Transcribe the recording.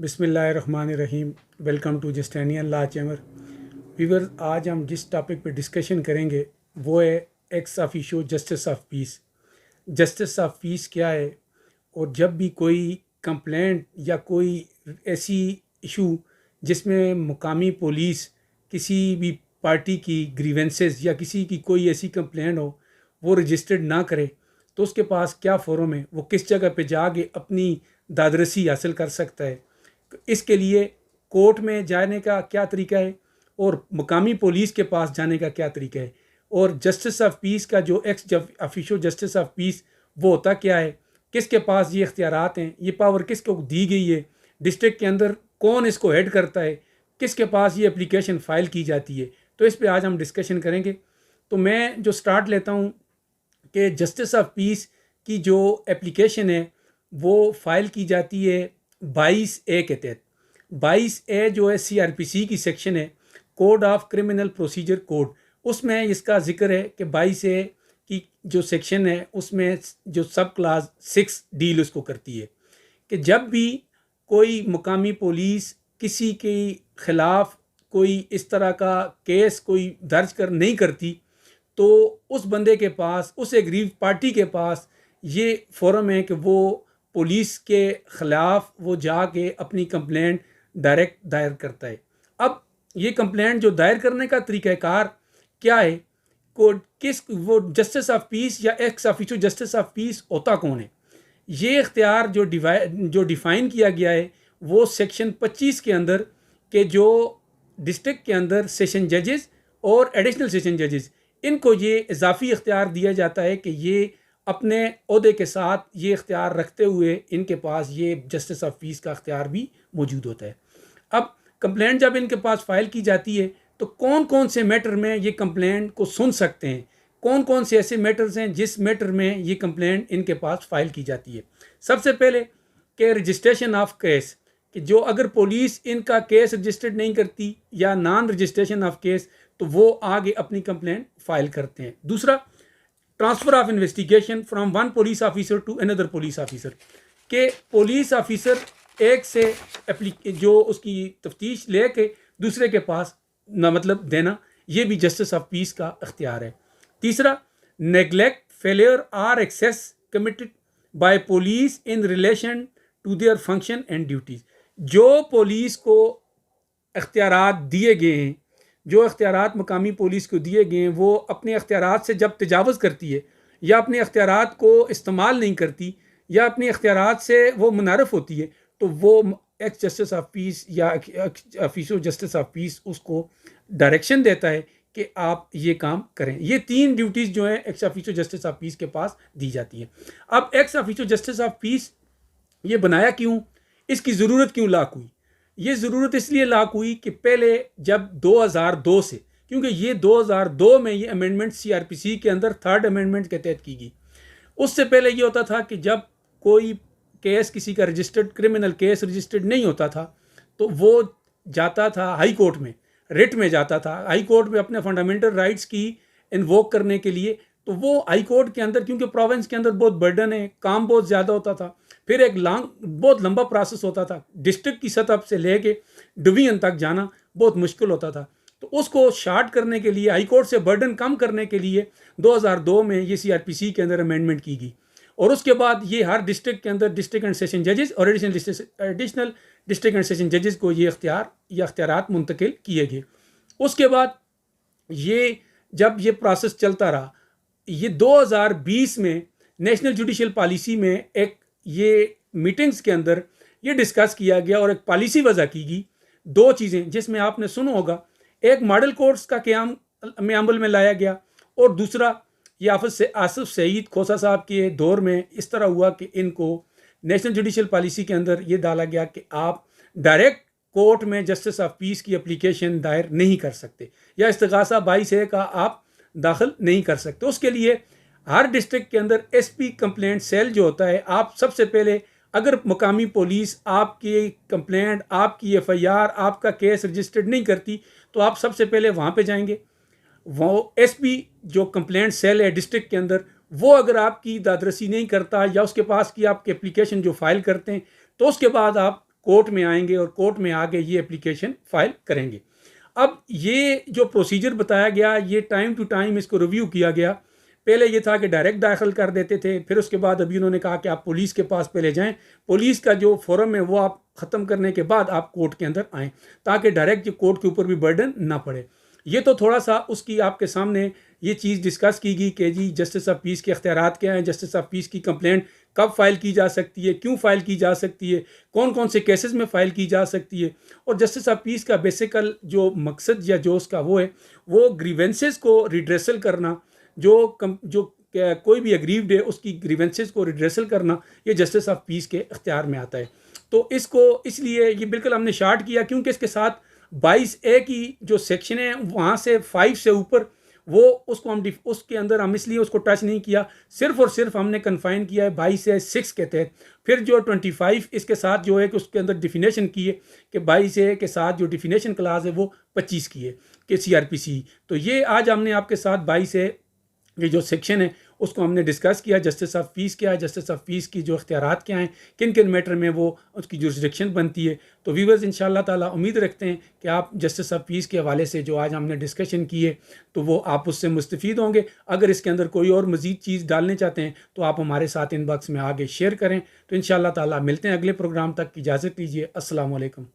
बिस्मिल्लाहिर्रहमानिर्रहीम। Welcome to Justinian law chamber. Viewers, आज हम जिस टॉपिक पे डिस्कशन करेंगे वो है ex officio justice of peace. Justice of peace क्या है, और जब भी कोई कंप्लेंट या कोई ऐसी इशू जिसमें मुकामी पुलिस किसी भी पार्टी की ग्रीवेंसेस या किसी की कोई ऐसी कंप्लेंट हो वो रजिस्टर्ड ना करे, तो उसके पास क्या फोरम है, वो किस जगह पे जाके अपनी दादरसी हासिल कर सकता है। इसके लिए कोर्ट में जाने का क्या तरीका है और मुकामी पुलिस के पास जाने का क्या तरीका है, और जस्टिस ऑफ पीस का जो x officio justice of piece वो होता क्या है, किसके पास ये इख्तियारात हैं, ये पावर किसको दी गई है, डिस्ट्रिक्ट के अंदर कौन इसको हेड करता है, किसके पास ये एप्लीकेशन फ़ाइल की जाती है। तो इस पे आज हम डिस्कशन करेंगे। तो मैं जो स्टार्ट लेता हूँ कि जस्टिस ऑफ पीस की जो एप्लीकेशन है वो फ़ाइल की जाती है 22A के तहत। 22A जो है CRPC की सेक्शन है, code of criminal procedure code, उसमें इसका जिक्र है कि 22A की जो सेक्शन है उसमें जो सब क्लास 6 डील उसको करती है कि जब भी कोई मुकामी पुलिस किसी के ख़िलाफ़ कोई इस तरह का केस कोई दर्ज कर नहीं करती, तो उस बंदे के पास, उस एग्रीव पार्टी के पास ये फोरम है कि वो पुलिस के ख़िलाफ़ वो जाके अपनी कंप्लेंट डायरेक्ट दायर करता है। अब ये कंप्लेंट जो दायर करने का तरीक़ाकार क्या है, को किस वो जस्टिस ऑफ पीस या x officio justice of piece होता कौन है, ये इख्तियार जो डिफ़ाइन किया गया है वो सेक्शन 25 के अंदर के जो डिस्ट्रिक्ट के अंदर सेशन जजेस और एडिशनल सेशन जजेस, इनको ये इजाफी इख्तियार दिया जाता है कि ये अपने ओहदे के साथ ये इख्तियार रखते हुए इनके पास ये जस्टिस ऑफ पीस का इख्तियार भी मौजूद होता है। अब कंप्लेंट जब इनके पास फ़ाइल की जाती है तो कौन कौन से मैटर में ये कंप्लेंट को सुन सकते हैं, कौन कौन से ऐसे मैटर्स हैं जिस मैटर में ये कंप्लेंट इनके पास फ़ाइल की जाती है। सबसे पहले कि रजिस्ट्रेशन ऑफ केस, कि जो अगर पुलिस इनका केस रजिस्टर्ड नहीं करती या नॉन रजिस्ट्रेशन ऑफ केस, तो वो आगे अपनी कंप्लेंट फाइल करते हैं। दूसरा, transfer of investigation from one police officer to another police officer, के पुलिस ऑफिसर एक से जो उसकी तफ्तीश लेके दूसरे के पास न मतलब देना, ये भी जस्टिस ऑफ पीस का इख्तियार है। तीसरा, नेगलेक्ट, फेलियर और excess committed by police in relation to their function and duties, जो पुलिस को इख्तियारात दिए गए हैं, जो इख्तियारात मुकामी पुलिस को दिए गए हैं, वो अपने इख्तियारात से जब तजावुज़ करती है या अपने इख्तियारात को इस्तेमाल नहीं करती या अपने इख्तियारात से वो मुनारफ होती है, तो वो एक्स जस्टिस ऑफ पीस या ऑफिशियो जस्टिस ऑफ पीस उसको डायरेक्शन देता है कि आप ये काम करें। ये 3 ड्यूटीज़ जो है ex officio justice of piece के पास दी जाती हैं। अब x officio justice of piece ये बनाया क्यों, इसकी ज़रूरत क्यों लाक हुई? ये ज़रूरत इसलिए लाक हुई कि पहले जब 2002 से, क्योंकि ये 2002 में ये अमेंडमेंट CRPC के अंदर 3rd अमेंडमेंट के तहत की गई। उससे पहले ये होता था कि जब कोई केस किसी का रजिस्टर्ड क्रिमिनल केस रजिस्टर्ड नहीं होता था तो वो जाता था हाई कोर्ट में, रिट में जाता था हाई कोर्ट में अपने फंडामेंटल राइट्स की इन्वोक करने के लिए। तो वो हाई कोर्ट के अंदर, क्योंकि प्रोविंस के अंदर बहुत बर्डन है, काम बहुत ज़्यादा होता था, फिर एक बहुत लंबा प्रोसेस होता था, डिस्ट्रिक्ट की सतह से लेके डिवीजन तक जाना बहुत मुश्किल होता था। तो उसको शार्ट करने के लिए, हाई कोर्ट से बर्डन कम करने के लिए 2002 में ये CRPC के अंदर अमेंडमेंट की गई, और उसके बाद ये हर डिस्ट्रिक्ट के अंदर डिस्ट्रिक्ट एंड सेशन जजेस और एडिशनल डिस्ट्रिक्ट एंड सेशन जजेस को ये इख्तियारात मुंतकिल किए गए। उसके बाद ये जब ये प्रोसेस चलता रहा, ये 2020 में नेशनल जुडिशल पॉलिसी में एक ये मीटिंग्स के अंदर ये डिस्कस किया गया और एक पॉलिसी वज़ा की गई। 2 चीज़ें जिसमें आपने सुना होगा, एक मॉडल कोर्ट्स का क़याम में अमल में लाया गया, और दूसरा ये आसिफ सईद खोसा साहब के दौर में इस तरह हुआ कि इनको नेशनल जुडिशल पॉलिसी के अंदर ये डाला गया कि आप डायरेक्ट कोर्ट में जस्टिस ऑफ पीस की एप्लीकेशन दायर नहीं कर सकते, या इस्तिगासा 22A का आप दाखिल नहीं कर सकते। उसके लिए हर डिस्ट्रिक्ट के अंदर SP कंप्लेंट सेल जो होता है, आप सबसे पहले अगर मुकामी पुलिस आपकी कंप्लेंट, आपकी FIR, आपका केस रजिस्टर्ड नहीं करती, तो आप सबसे पहले वहाँ पे जाएंगे। वो SP जो कंप्लेंट सेल है डिस्ट्रिक्ट के अंदर, वो अगर आपकी दादरसी नहीं करता या उसके पास की आपकी एप्लीकेशन जो फाइल करते हैं, तो उसके बाद आप कोर्ट में आएंगे और कोर्ट में आके ये एप्लीकेशन फाइल करेंगे। अब ये जो प्रोसीजर बताया गया, ये टाइम टू टाइम इसको रिव्यू किया गया। पहले ये था कि डायरेक्ट दाखिल कर देते थे, फिर उसके बाद अभी उन्होंने कहा कि आप पुलिस के पास पहले जाएं, पुलिस का जो फोरम है वो आप ख़त्म करने के बाद आप कोर्ट के अंदर आएँ, ताकि डायरेक्ट कोर्ट के ऊपर भी बर्डन ना पड़े। ये तो थोड़ा सा उसकी आपके सामने ये चीज़ डिस्कस की गई कि जी जस्टिस ऑफ पीस के अख्तियारात क्या हैं, जस्टिस ऑफ पीस की कंप्लेंट कब फाइल की जा सकती है, क्यों फाइल की जा सकती है, कौन कौन से केसेस में फ़ाइल की जा सकती है। और जस्टिस ऑफ पीस का बेसिकल जो मकसद या जो उसका वो है, वो ग्रीवेंसेस को रिड्रेसल करना, जो कोई भी अग्रीव्ड है उसकी ग्रीवेंसेस को रिड्रेसल करना, ये जस्टिस ऑफ पीस के अख्तियार में आता है। तो इसको इसलिए ये बिल्कुल हमने शार्ट किया, क्योंकि इसके साथ 22A की जो सेक्शन है वहाँ से 5 से ऊपर वो उसको हम उसके अंदर हम इसलिए उसको टच नहीं किया, सिर्फ और सिर्फ हमने कन्फाइन किया है 22A(6) के तहत। फिर जो 25 इसके साथ जो है कि उसके अंदर डिफिनेशन की है कि 22A के साथ जो डिफिनेशन क्लास है वो 25 की है कि CRPC। तो ये आज हमने आपके साथ 22A ये जो सेक्शन है उसको हमने डिस्कस किया। जस्टिस ऑफ पीस क्या है, जस्टिस ऑफ पीस की जो अख्तियारात क्या हैं, किन किन मैटर में वो उसकी जुरिस्डिक्शन बनती है। तो व्यूवर्स इंशाअल्लाह ताला उम्मीद रखते हैं कि आप जस्टिस ऑफ पीस के हवाले से जो आज हमने डिस्कशन की है तो वो आप उससे मुस्तफ़ीद होंगे। अगर इसके अंदर कोई और मज़ीद चीज़ डालने चाहते हैं तो आप हमारे साथ इनबॉक्स में आगे शेयर करें। तो इंशाअल्लाह ताला मिलते हैं अगले प्रोग्राम तक, इजाज़त दीजिए। अस्सलाम वालेकुम।